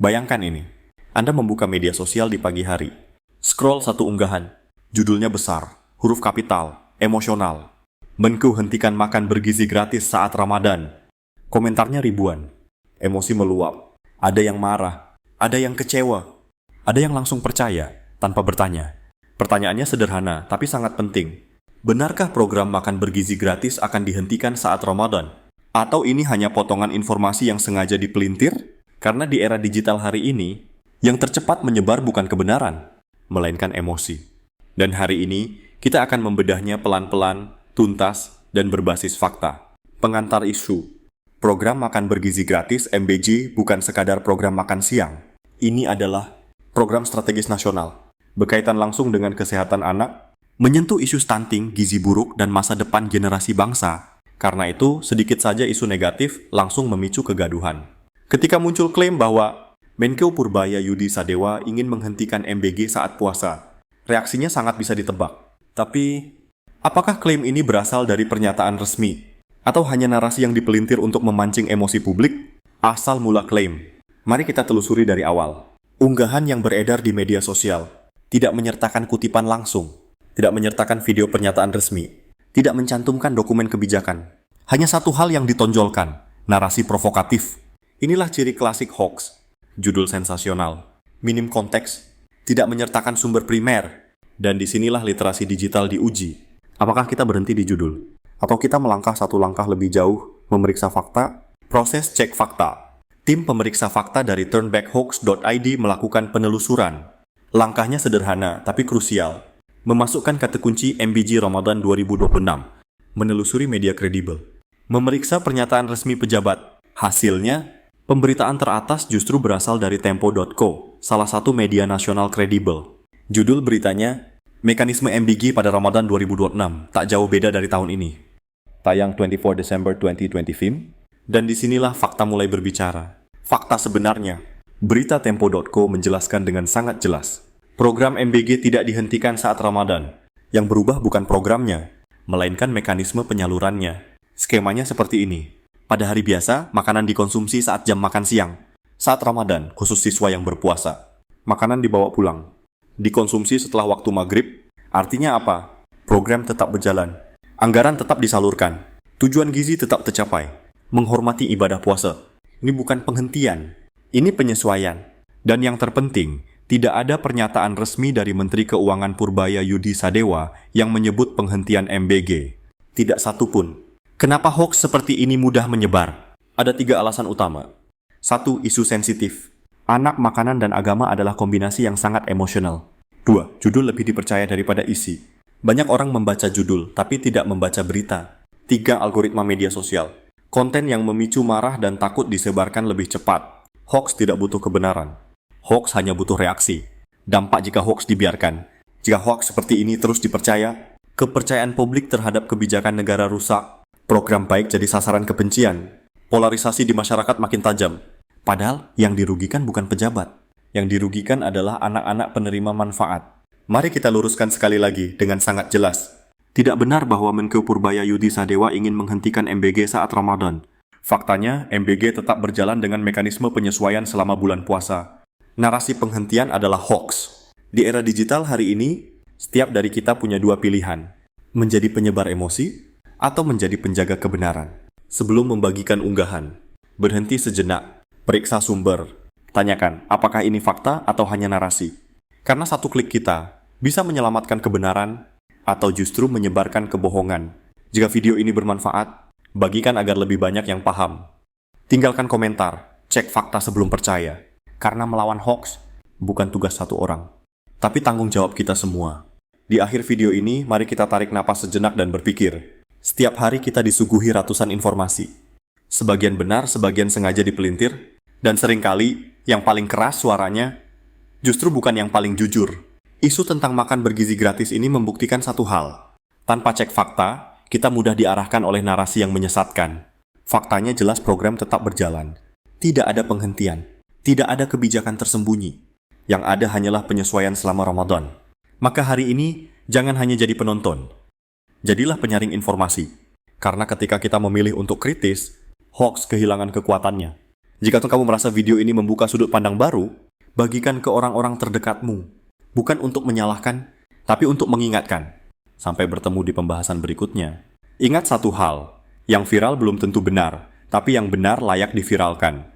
Bayangkan ini, Anda membuka media sosial di pagi hari. Scroll satu unggahan, judulnya besar, huruf kapital, emosional. Menku hentikan makan bergizi gratis saat Ramadan. Komentarnya ribuan. Emosi meluap. Ada yang marah, ada yang kecewa, ada yang langsung percaya tanpa bertanya. Pertanyaannya sederhana, tapi sangat penting. Benarkah program makan bergizi gratis akan dihentikan saat Ramadan? Atau ini hanya potongan informasi yang sengaja dipelintir? Karena di era digital hari ini, yang tercepat menyebar bukan kebenaran, melainkan emosi. Dan hari ini, kita akan membedahnya pelan-pelan, tuntas, dan berbasis fakta. Pengantar isu. Program makan bergizi gratis MBG bukan sekadar program makan siang. Ini adalah program strategis nasional, berkaitan langsung dengan kesehatan anak, menyentuh isu stunting, gizi buruk, dan masa depan generasi bangsa. Karena itu, sedikit saja isu negatif langsung memicu kegaduhan. Ketika muncul klaim bahwa Menkeu Purbaya Yudi Sadewa ingin menghentikan MBG saat puasa, reaksinya sangat bisa ditebak. Tapi, apakah klaim ini berasal dari pernyataan resmi? Atau hanya narasi yang dipelintir untuk memancing emosi publik? Asal mula klaim, mari kita telusuri dari awal. Unggahan yang beredar di media sosial tidak menyertakan kutipan langsung, tidak menyertakan video pernyataan resmi, tidak mencantumkan dokumen kebijakan. Hanya satu hal yang ditonjolkan, narasi provokatif. Inilah ciri klasik hoax. Judul sensasional, minim konteks, tidak menyertakan sumber primer, dan disinilah literasi digital diuji. Apakah kita berhenti di judul? Atau kita melangkah satu langkah lebih jauh, memeriksa fakta? Proses cek fakta. Tim pemeriksa fakta dari turnbackhoax.id melakukan penelusuran. Langkahnya sederhana, tapi krusial. Memasukkan kata kunci MBG Ramadan 2026. Menelusuri media kredibel. Memeriksa pernyataan resmi pejabat. Hasilnya, pemberitaan teratas justru berasal dari Tempo.co, salah satu media nasional kredibel. Judul beritanya, Mekanisme MBG pada Ramadan 2026, tak jauh beda dari tahun ini. Tayang 24 Desember 2020 film. Dan disinilah fakta mulai berbicara. Fakta sebenarnya, berita Tempo.co menjelaskan dengan sangat jelas. Program MBG tidak dihentikan saat Ramadan. Yang berubah bukan programnya, melainkan mekanisme penyalurannya. Skemanya seperti ini. Pada hari biasa, makanan dikonsumsi saat jam makan siang. Saat Ramadan, khusus siswa yang berpuasa, makanan dibawa pulang. Dikonsumsi setelah waktu maghrib. Artinya apa? Program tetap berjalan. Anggaran tetap disalurkan. Tujuan gizi tetap tercapai. Menghormati ibadah puasa. Ini bukan penghentian. Ini penyesuaian. Dan yang terpenting, tidak ada pernyataan resmi dari Menteri Keuangan Purbaya Yudi Sadewa yang menyebut penghentian MBG. Tidak satu pun. Kenapa hoax seperti ini mudah menyebar? Ada 3 alasan utama. 1. Isu sensitif. Anak, makanan, dan agama adalah kombinasi yang sangat emosional. 2. Judul lebih dipercaya daripada isi. Banyak orang membaca judul, tapi tidak membaca berita. 3. Algoritma media sosial. Konten yang memicu marah dan takut disebarkan lebih cepat. Hoax tidak butuh kebenaran. Hoax hanya butuh reaksi. Dampak jika hoax dibiarkan. Jika hoax seperti ini terus dipercaya, kepercayaan publik terhadap kebijakan negara rusak. Program baik jadi sasaran kebencian. Polarisasi di masyarakat makin tajam. Padahal yang dirugikan bukan pejabat. Yang dirugikan adalah anak-anak penerima manfaat. Mari kita luruskan sekali lagi dengan sangat jelas. Tidak benar bahwa Menkeu Purbaya Yudi Sadewa ingin menghentikan MBG saat Ramadan. Faktanya, MBG tetap berjalan dengan mekanisme penyesuaian selama bulan puasa. Narasi penghentian adalah hoax. Di era digital hari ini, setiap dari kita punya 2 pilihan. Menjadi penyebar emosi, atau menjadi penjaga kebenaran. Sebelum membagikan unggahan, berhenti sejenak, periksa sumber, tanyakan apakah ini fakta atau hanya narasi. Karena satu klik kita bisa menyelamatkan kebenaran atau justru menyebarkan kebohongan. Jika video ini bermanfaat, bagikan agar lebih banyak yang paham. Tinggalkan komentar, cek fakta sebelum percaya. Karena melawan hoax bukan tugas satu orang, tapi tanggung jawab kita semua. Di akhir video ini, mari kita tarik napas sejenak dan berpikir. Setiap hari kita disuguhi ratusan informasi. Sebagian benar, sebagian sengaja dipelintir, dan seringkali yang paling keras suaranya justru bukan yang paling jujur. Isu tentang makan bergizi gratis ini membuktikan satu hal. Tanpa cek fakta, kita mudah diarahkan oleh narasi yang menyesatkan. Faktanya jelas program tetap berjalan. Tidak ada penghentian. Tidak ada kebijakan tersembunyi. Yang ada hanyalah penyesuaian selama Ramadan. Maka hari ini, jangan hanya jadi penonton. Jadilah penyaring informasi. Karena ketika kita memilih untuk kritis, hoax kehilangan kekuatannya. Jika kamu merasa video ini membuka sudut pandang baru, bagikan ke orang-orang terdekatmu. Bukan untuk menyalahkan, tapi untuk mengingatkan. Sampai bertemu di pembahasan berikutnya. Ingat satu hal, yang viral belum tentu benar, tapi yang benar layak diviralkan.